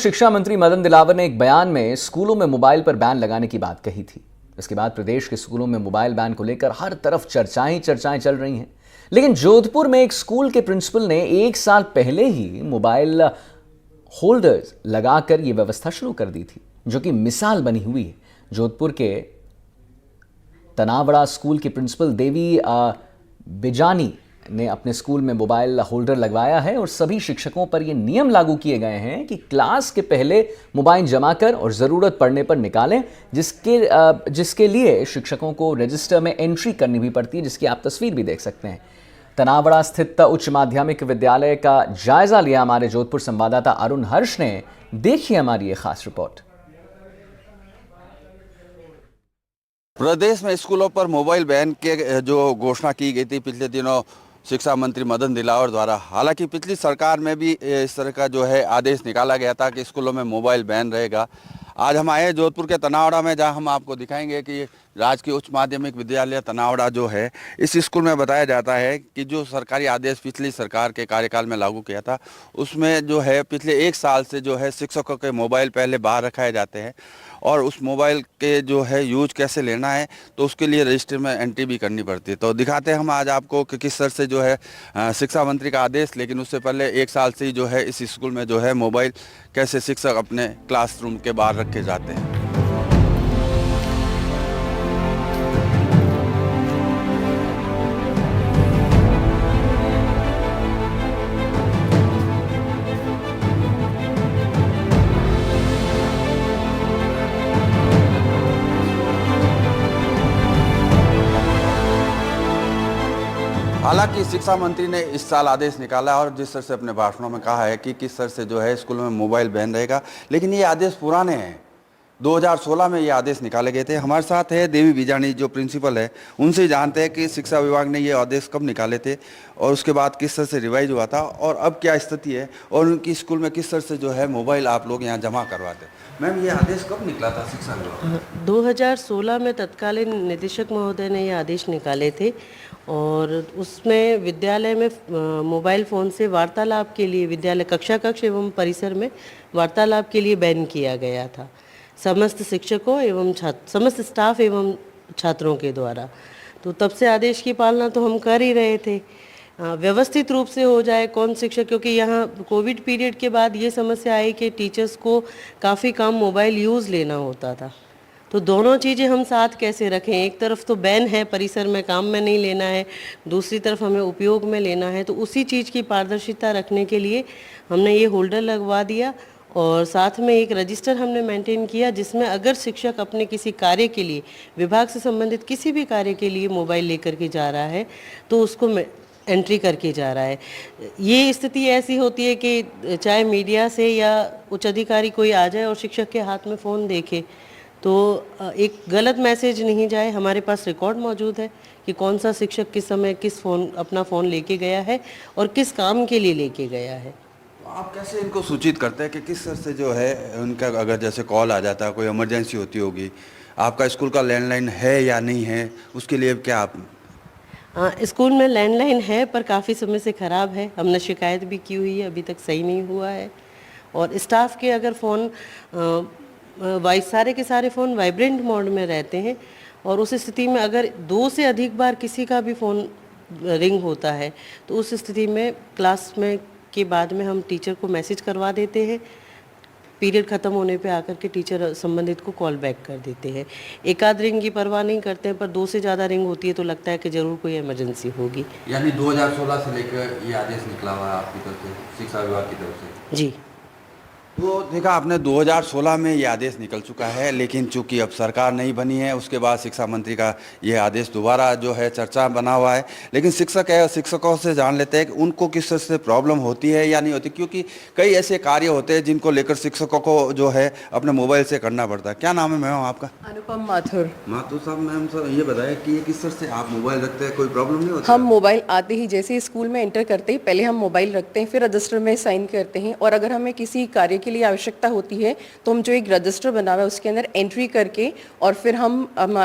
शिक्षा मंत्री मदन दिलावर ने एक बयान में स्कूलों में मोबाइल पर बैन लगाने की बात कही थी। इसके बाद प्रदेश के स्कूलों में मोबाइल बैन को लेकर हर तरफ चर्चाएं चल रही हैं। लेकिन जोधपुर में एक स्कूल के प्रिंसिपल ने 1 साल पहले ही मोबाइल होल्डर्स लगाकर यह व्यवस्था शुरू कर दी थी, जो कि मिसाल बनी हुई है। जोधपुर के तनावड़ा स्कूल की प्रिंसिपल देवी बिजानी ने अपने स्कूल में मोबाइल होल्डर लगवाया है और सभी शिक्षकों पर यह नियम लागू किए गए हैं कि क्लास के पहले मोबाइल जमा कर और ज़रूरत पड़ने पर निकालें, जिसके लिए शिक्षकों को रजिस्टर में एंट्री करनी भी पड़ती है, जिसकी आप तस्वीर भी देख सकते हैं। तनावड़ा स्थित उच्च माध्यमिक विद्यालय का जायजा लिया हमारे जोधपुर संवाददाता अरुण हर्ष ने। देखिए हमारी ये खास रिपोर्ट। प्रदेश में स्कूलों पर मोबाइल बैन के जो घोषणा की गई थी पिछले दिनों शिक्षा मंत्री मदन दिलावर द्वारा, हालांकि पिछली सरकार में भी इस तरह का जो है आदेश निकाला गया था कि स्कूलों में मोबाइल बैन रहेगा। आज हम आए जोधपुर के तनावड़ा में, जहां हम आपको दिखाएंगे कि राजकीय उच्च माध्यमिक विद्यालय तनावड़ा जो है, इस स्कूल में बताया जाता है कि जो सरकारी आदेश पिछली सरकार के कार्यकाल में लागू किया था, उसमें जो है पिछले 1 साल से जो है शिक्षकों के मोबाइल पहले बाहर रखाए जाते हैं और उस मोबाइल के जो है यूज कैसे लेना है तो उसके लिए रजिस्टर में एंट्री भी करनी पड़ती है। तो दिखाते हैं हम आज आपको कि किस तरह से जो है शिक्षा मंत्री का आदेश, लेकिन उससे पहले 1 साल से ही जो है इस स्कूल में जो है मोबाइल कैसे शिक्षक अपने क्लासरूम के बाहर रखे जाते हैं। हालांकि शिक्षा मंत्री ने इस साल आदेश निकाला और जिस तरह से अपने भाषणों में कहा है कि किस तरह से जो है स्कूलों में मोबाइल बैन रहेगा, लेकिन ये आदेश पुराने हैं। 2016 में ये आदेश निकाले गए थे। हमारे साथ है देवी बिजानी जो प्रिंसिपल है, उनसे जानते हैं कि शिक्षा विभाग ने ये आदेश कब निकाले थे और उसके बाद किस तरह से रिवाइज हुआ था और अब क्या स्थिति है और उनकी स्कूल में किस तरह से जो है मोबाइल आप लोग यहाँ जमा करवाते हैं। मैम, ये आदेश कब निकला था शिक्षा विभाग? 2016 में तत्कालीन निदेशक महोदय ने ये आदेश निकाले थे और उसमें विद्यालय में मोबाइल फ़ोन से वार्तालाप के लिए विद्यालय कक्षा कक्ष एवं परिसर में वार्तालाप के लिए बैन किया गया था समस्त शिक्षकों एवं समस्त स्टाफ एवं छात्रों के द्वारा। तो तब से आदेश की पालना तो हम कर ही रहे थे। व्यवस्थित रूप से हो जाए कौन शिक्षक, क्योंकि यहाँ कोविड पीरियड के बाद ये समस्या आई कि टीचर्स को काफ़ी कम मोबाइल यूज़ लेना होता था। तो दोनों चीज़ें हम साथ कैसे रखें, एक तरफ तो बैन है परिसर में काम में नहीं लेना है, दूसरी तरफ हमें उपयोग में लेना है। तो उसी चीज़ की पारदर्शिता रखने के लिए हमने ये होल्डर लगवा दिया और साथ में एक रजिस्टर हमने मेंटेन किया, जिसमें अगर शिक्षक अपने किसी कार्य के लिए विभाग से संबंधित किसी भी कार्य के लिए मोबाइल लेकर के जा रहा है तो उसको एंट्री करके जा रहा है। ये स्थिति ऐसी होती है कि चाहे मीडिया से या उच्च अधिकारी कोई आ जाए और शिक्षक के हाथ में फ़ोन देखे तो एक गलत मैसेज नहीं जाए। हमारे पास रिकॉर्ड मौजूद है कि कौन सा शिक्षक किस समय अपना फ़ोन लेके गया है और किस काम के लिए लेके गया है। आप कैसे इनको सूचित करते हैं कि किस तरह से जो है उनका अगर जैसे कॉल आ जाता है, कोई इमरजेंसी होती होगी, आपका स्कूल का लैंडलाइन है या नहीं है, उसके लिए क्या आप? स्कूल में लैंडलाइन है पर काफ़ी समय से ख़राब है। हमने शिकायत भी की हुई है, अभी तक सही नहीं हुआ है। और स्टाफ के अगर फ़ोन सारे के सारे फ़ोन वाइब्रेंट मोड में रहते हैं और उस स्थिति में अगर 2 से अधिक बार किसी का भी फ़ोन रिंग होता है तो उस स्थिति में क्लास में के बाद में हम टीचर को मैसेज करवा देते हैं। पीरियड ख़त्म होने पे आकर के टीचर संबंधित को कॉल बैक कर देते हैं। एक आध रिंग की परवाह नहीं करते हैं, पर 2 से ज़्यादा रिंग होती है तो लगता है कि ज़रूर कोई इमरजेंसी होगी। यानी 2016 से लेकर ये आदेश निकला हुआ है आपकी तरफ से, शिक्षा विभाग की तरफ से? जी। तो देखा आपने 2016 में ये आदेश निकल चुका है, लेकिन चूंकि अब सरकार नहीं बनी है, उसके बाद शिक्षा मंत्री का ये आदेश दोबारा जो है चर्चा बना हुआ है। लेकिन शिक्षकों से जान लेते हैं कि उनको किस तरह से प्रॉब्लम होती है या नहीं होती, क्योंकि कई ऐसे कार्य होते हैं जिनको लेकर शिक्षकों को जो है अपने मोबाइल से करना पड़ता है। क्या नाम है मैम आपका? अनुपम माथुर। माथुर साहब, मैम सर ये बताया कि ये किस तरह से आप मोबाइल रखते हैं, कोई प्रॉब्लम नहीं होती? हम मोबाइल आते ही जैसे स्कूल में एंटर करते ही पहले हम मोबाइल रखते हैं, फिर रजिस्टर में साइन करते हैं और अगर हमें किसी कार्य के के लिए आवश्यकता होती है तो हम जो एक रजिस्टर बना हुआ है उसके अंदर एंट्री करके और फिर हम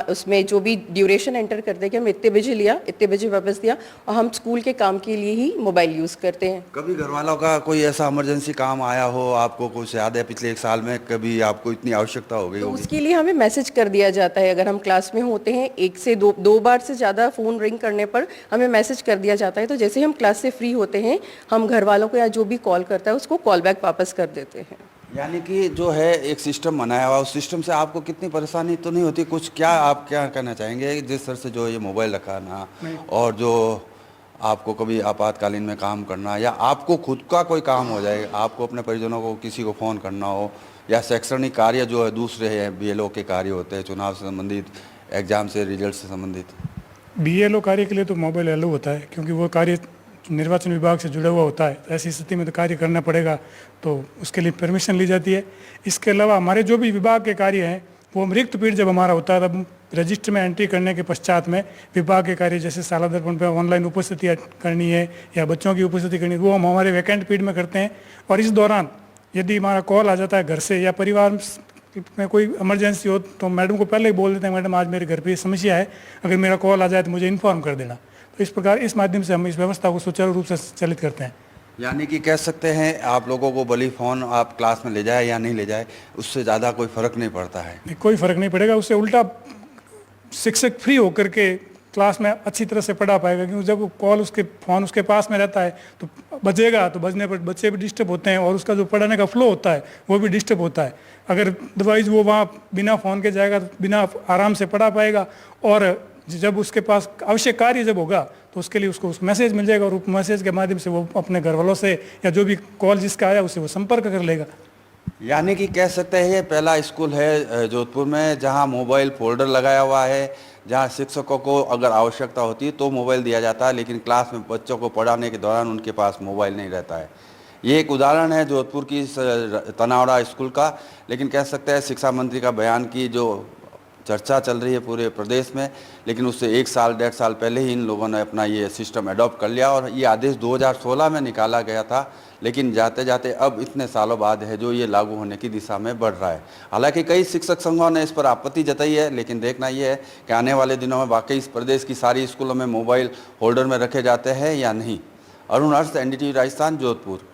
उसमें जो भी ड्यूरेशन एंटर करते हैं कि हम इतने बजे लिया, इतने बजे वापस दिया, और हम स्कूल के काम के लिए ही मोबाइल यूज़ करते हैं। कभी घर वालों का कोई ऐसा इमरजेंसी काम आया हो, आपको कुछ याद है पिछले 1 साल में कभी आपको इतनी आवश्यकता हो गई तो होगी? उसके लिए हमें मैसेज कर दिया जाता है। अगर हम क्लास में होते हैं, 1 से 2 बार से ज़्यादा फ़ोन रिंग करने पर हमें मैसेज कर दिया जाता है। तो जैसे हम क्लास से फ्री होते हैं, हम घर वालों को या जो भी कॉल करता है उसको कॉल बैक वापस कर देते हैं। यानी कि जो है एक सिस्टम बनाया हुआ, उस सिस्टम से आपको कितनी परेशानी तो नहीं होती? कुछ क्या आप क्या कहना चाहेंगे जिस तरह से जो ये मोबाइल रखाना और जो आपको कभी आपातकालीन में काम करना या आपको खुद का कोई काम हो जाए, आपको अपने परिजनों को किसी को फ़ोन करना हो या शैक्षणिक कार्य जो है दूसरे हैं बीएलओ के कार्य होते हैं, चुनाव से संबंधित, एग्ज़ाम से रिजल्ट से संबंधित? बीएलओ कार्य के लिए तो मोबाइल अलाउ होता है, क्योंकि वो कार्य निर्वाचन विभाग से जुड़ा हुआ होता है। ऐसी स्थिति में तो कार्य करना पड़ेगा, तो उसके लिए परमिशन ली जाती है। इसके अलावा हमारे जो भी विभाग के कार्य हैं वो हम रिक्त पीरियड जब हमारा होता है तब रजिस्टर में एंट्री करने के पश्चात में विभाग के कार्य जैसे साला दर्पण पर ऑनलाइन उपस्थिति करनी है या बच्चों की उपस्थिति करनी है, वो हम हमारे वैकेंट पीरियड में करते हैं। और इस दौरान यदि हमारा कॉल आ जाता है घर से या परिवार में कोई इमरजेंसी हो तो मैडम को पहले ही बोल देते हैं, मैडम आज मेरे घर पे ये समस्या है, अगर मेरा कॉल आ जाए तो मुझे इन्फॉर्म कर देना। तो इस प्रकार इस माध्यम से हम इस व्यवस्था को सुचारू रूप से संचालित करते हैं। यानी कि कह सकते हैं आप लोगों को भले फ़ोन आप क्लास में ले जाए या नहीं ले जाए, उससे ज़्यादा कोई फ़र्क नहीं पड़ता है। नहीं, कोई फ़र्क नहीं पड़ेगा। उससे उल्टा शिक्षक फ्री होकर के क्लास में अच्छी तरह से पढ़ा पाएगा, क्योंकि जब कॉल उसके फ़ोन उसके पास में रहता है तो बजेगा, तो बजने पर बच्चे भी डिस्टर्ब होते हैं और उसका जो पढ़ाने का फ्लो होता है वो भी डिस्टर्ब होता है। अगर अदरवाइज़ वो वहाँ बिना फ़ोन के जाएगा तो बिना आराम से पढ़ा पाएगा, और जब उसके पास आवश्यक कार्य जब होगा तो उसके लिए उसको मैसेज मिल जाएगा और उस मैसेज के माध्यम से वो अपने घर वालों से या जो भी कॉल जिसका आया उससे वो संपर्क कर लेगा। यानी कि कह सकते हैं ये पहला स्कूल है जोधपुर में जहां मोबाइल फोल्डर लगाया हुआ है, जहां शिक्षकों को अगर आवश्यकता होती है तो मोबाइल दिया जाता है, लेकिन क्लास में बच्चों को पढ़ाने के दौरान उनके पास मोबाइल नहीं रहता है। ये एक उदाहरण है जोधपुर की इस तनावड़ा स्कूल का। लेकिन कह सकते हैं शिक्षा मंत्री का बयान की जो चर्चा चल रही है पूरे प्रदेश में, लेकिन उससे 1 साल 1.5 साल पहले ही इन लोगों ने अपना ये सिस्टम अडॉप्ट कर लिया और ये आदेश 2016 में निकाला गया था, लेकिन जाते जाते अब इतने सालों बाद है जो ये लागू होने की दिशा में बढ़ रहा है। हालांकि कई शिक्षक संघों ने इस पर आपत्ति जताई है, लेकिन देखना ये है कि आने वाले दिनों में वाकई इस प्रदेश की सारी स्कूलों में मोबाइल होल्डर में रखे जाते हैं या नहीं। अरुण हर्ष, NDTV राजस्थान, जोधपुर।